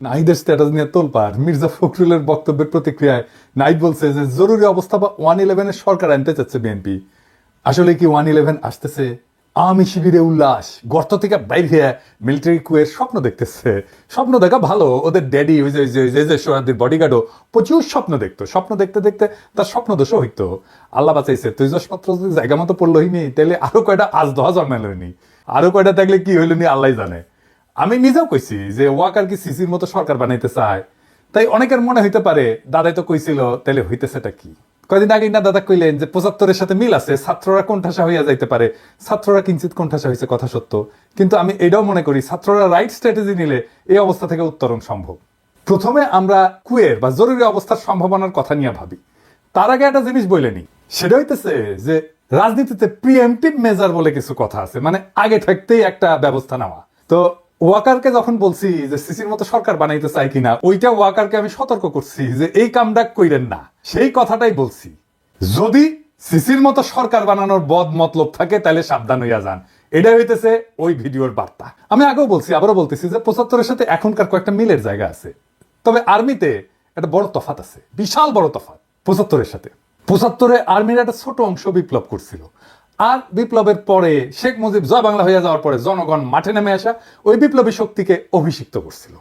নাহিদের স্ট্যাটাস নিয়ে তোলপাড়। মির্জা ফখরুলের বক্তব্যের প্রতিক্রিয়ায় নাহিদ বলছে যে জরুরি অবস্থা বা 111 সরকার আনতে চাচ্ছে বিএনপি। আসলে কি 111 আসতেছে? আওয়ামী শিবিরে উল্লাস, গর্ত থেকে বাইর হয়ে মিলিটারি কুয়ের স্বপ্ন দেখতেছে। স্বপ্ন দেখা ভালো, ওদের ড্যাডি ওই যে সোহাদের বডিগার্ডও প্রচুর স্বপ্ন দেখতো। স্বপ্ন দেখতে দেখতে তার স্বপ্ন দোষও হইতো। আল্লাহ বাঁচাইছে। তৈজসপত্র যদি জায়গা মতো পড়লো হইনি, তাহলে আরো কয়টা আজ দহা জন্মালো হইনি, আরো কয়টা থাকলে কি হইল নি আল্লাহ জানে। আমি নিজেও কইছি যে ওয়াকার কি সিসির মতো সরকার বানাইতে চায়। তাই অনেকের মনে হইতে পারে দাদাই তো কইছিল, তাহলে হইতেছেটা কি। কয়দিন আগে না দাদা কইলেন যে 75-এর সাথে মিল আছে, ছাত্ররা কোণঠাসা হইয়া যাইতে পারে। ছাত্ররা কিঞ্চিত কোণঠাসা হয়েছে, কথা সত্য। কিন্তু আমি এটাও মনে করি ছাত্ররা রাইট স্ট্র্যাটেজি নিলে এই অবস্থা থেকে উত্তরণ সম্ভব। প্রথমে আমরা কুয়ের বা জরুরি অবস্থার সম্ভাবনার কথা নিয়ে ভাবি। তার আগে একটা জিনিস বইলেনি, সেটা হইতেছে যে রাজনীতিতে প্রিএমটিভ মেজার বলে কিছু কথা আছে, মানে আগে থাকতেই একটা ব্যবস্থা নেওয়া। তো ওয়াকারকে যখন বলছি যে সিসির মতো সরকার বানাইতে চাই কিনা, ওইটা ওয়াকারকে আমি সতর্ক করছি যে এই কামটা কইরেন না। সেই কথাটাই বলছি, যদি সিসির মতো সরকার বানানোর বদ মতলব থাকে তাহলে সাবধান হইয়া যান। এটা হইতেছে ওই ভিডিওর বার্তা। আমি আগেও বলছি, আবারও বলতেছি যে 75-এর সাথে এখনকার কয়েকটা মিলের জায়গা আছে। তবে আর্মিতে একটা বড় তফাৎ আছে, বিশাল বড় তফাৎ 75-এর সাথে। 75-এ আর্মির একটা ছোট অংশ বিপ্লব করছিল, আর বিপ্লবের পরে শেখ মুজিব জয় বাংলা হয়ে যাওয়ার পরে জনগণ মাঠে নেমে আসা ওই বিপ্লবী শক্তিকে অভিষিক্ত করছিল।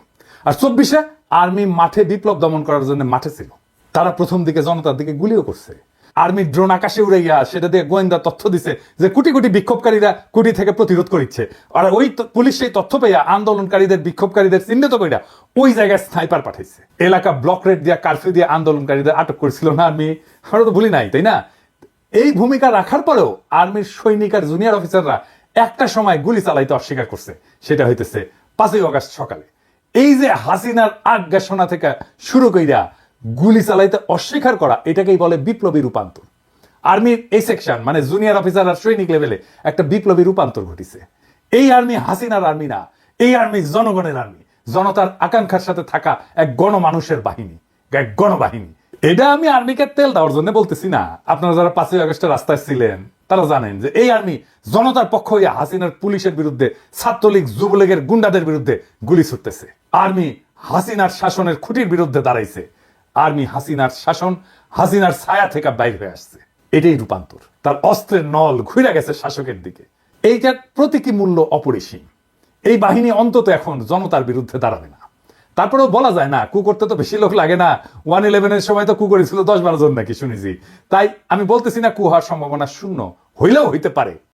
আর 24-এ আর্মি মাঠে বিপ্লব দমন করার জন্য মাঠে ছিল। তারা প্রথম দিকে জনতার দিকে গুলিও করছে। আর্মি ড্রোন আকাশে উড়াইয়া সেটা দিয়ে গোয়েন্দা তথ্য দিছে যে কোটি কোটি বিক্ষোভকারীরা কুটি থেকে প্রতিরোধ করিচ্ছে। আর ওই পুলিশ সেই তথ্য পেয়ে আন্দোলনকারীদের বিক্ষোভকারীদের চিহ্নিত কইরা ওই জায়গায় স্নাইপার পাঠাইছে। এলাকা ব্লক রেড দিয়া কারফিউ দিয়ে আন্দোলনকারীদের আটক করেছিল না আর্মি। আমরা তো ভুলি নাই, তাই না? এই ভূমিকা রাখার পরেও আর্মির সৈনিক আর জুনিয়র অফিসাররা একটা সময় গুলি চালাইতে অস্বীকার করছে। সেটা হইতেছে 5ই আগস্ট সকালে। এই যে হাসিনার আজ্ঞাসনা থেকে শুরু কইরা গুলি চালাইতে অস্বীকার করা, এটাকেই বলে বিপ্লবী রূপান্তর। আর্মির এই সেকশন মানে জুনিয়র অফিসার আর সৈনিক লেভেলে একটা বিপ্লবী রূপান্তর ঘটিছে। এই আর্মি হাসিনার আর্মি না, এই আর্মি জনগণের আর্মি, জনতার আকাঙ্ক্ষার সাথে থাকা এক গণমানুষের বাহিনী, এক গণবাহিনী। এটা আমি আর্মিকে তেল দেওয়ার জন্য বলতেছি না। আপনারা যারা 5ই আগস্টের রাস্তায় ছিলেন তারা জানেন যে এই আর্মি জনতার পক্ষ হইয়া হাসিনার পুলিশের বিরুদ্ধে, ছাত্রলীগ যুবলীগের গুন্ডাদের বিরুদ্ধে গুলি ছুটতেছে। আর্মি হাসিনার শাসনের খুঁটির বিরুদ্ধে দাঁড়াইছে। আর্মি হাসিনার শাসন, হাসিনার ছায়া থেকে বাইর হয়ে আসছে। এটাই রূপান্তর। তার অস্ত্রের নল ঘুরে গেছে শাসকের দিকে। এইটার প্রতীকী মূল্য অপরিসীম। এই বাহিনী অন্তত এখন জনতার বিরুদ্ধে দাঁড়াবে না। তারপরেও বলা যায় না, কু করতে তো বেশি লোক লাগে না। 111-এর সময় তো কু করেছিল 10-12 জন নাকি শুনেছি। তাই আমি বলতেছি না কু হওয়ার সম্ভাবনা শূন্য, হইলেও হইতে পারে।